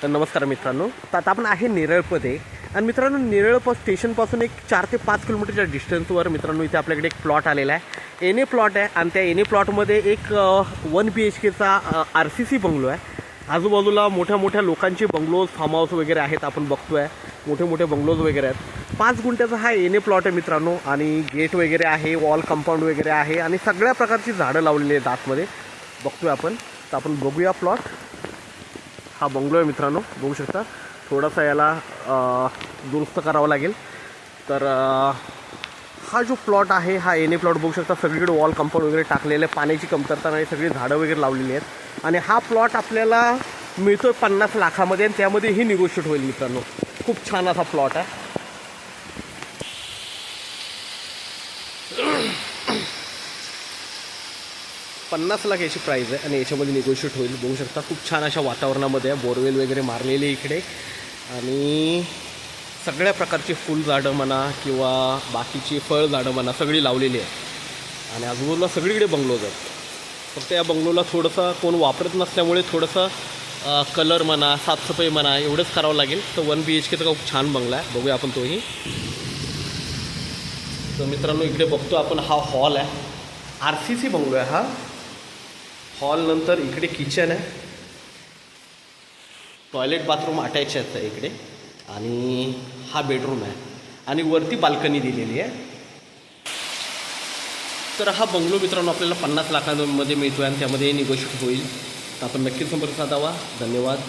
तर नमस्कार मित्रांनो, तर आता आपण आहे नेरळमध्ये. आणि मित्रांनो, नेरळ स्टेशनपासून एक 4 ते 5 किलोमीटरच्या डिस्टन्सवर मित्रांनो इथे आपल्याकडे एक प्लॉट आलेला आहे. एन ए प्लॉट आहे आणि त्या एन ए प्लॉटमध्ये एक 1 BHKचा RCC बंगलो आहे. आजूबाजूला मोठ्या मोठ्या लोकांचे बंगलोज, फार्म हाऊस वगैरे आहेत. आपण बघतो आहे मोठे मोठे बंगलोज वगैरे आहेत. 5 गुंठ्याचा हा एन ए प्लॉट आहे मित्रांनो. आणि गेट वगैरे आहे, वॉल कंपाऊंड वगैरे आहे आणि सगळ्या प्रकारची झाडं लावलेली आहेत आतमध्ये. बघतोय आपण. तर आपण बघूया प्लॉट. हा बंगलो आहे मित्रांनो, बघू शकता. थोडासा याला दुरुस्त करावं लागेल. तर हा जो प्लॉट आहे हा एन ए प्लॉट बघू शकता. सगळीकडे वॉल कंपाऊंड वगैरे टाकलेलं आहे, पाण्याची कमतरता नाही, सगळी झाडं वगैरे लावलेली आहेत. आणि हा प्लॉट आपल्याला मिळतो 50 लाखामध्ये आणि त्यामध्येही निगोशिएट होईल मित्रांनो. खूप छान असा प्लॉट आहे. $50 लाख याची प्राईज आहे आणि याच्यामध्ये निगोशिएट होईल. बघू शकता खूप छान अशा वातावरणामध्ये आहे. बोरवेल वगैरे मारलेली इकडे आणि सगळ्या प्रकारची फुलझाडं म्हणा किंवा बाकीची फळझाडं म्हणा सगळी लावलेली आहे. आणि आजूबाजूला सगळीकडे बंगलोज आहेत. फक्त या बंगलोला थोडंसं कोण वापरत नसल्यामुळे थोडंसं कलर म्हणा, साफसफाई म्हणा एवढंच करावं लागेल. तर 1 BHKचा खूप छान बंगला आहे. बघूया आपण तोही. तर मित्रांनो इकडे बघतो आपण, हा हॉल आहे. RCC बंगलो आहे हा. हॉल नंतर इकडे किचन आहे, टॉयलेट बाथरूम अटॅच आहे इकडे. आणि हा बेडरूम आहे आणि वरती बाल्कनी दिलेली आहे. तर हा बंगलो मित्रांनो आपल्याला 50 लाखांमध्ये मिळतो आहे आणि त्यामध्ये निगोशिएट होईल. तर आपण नक्कीच संपर्क साधावा. धन्यवाद.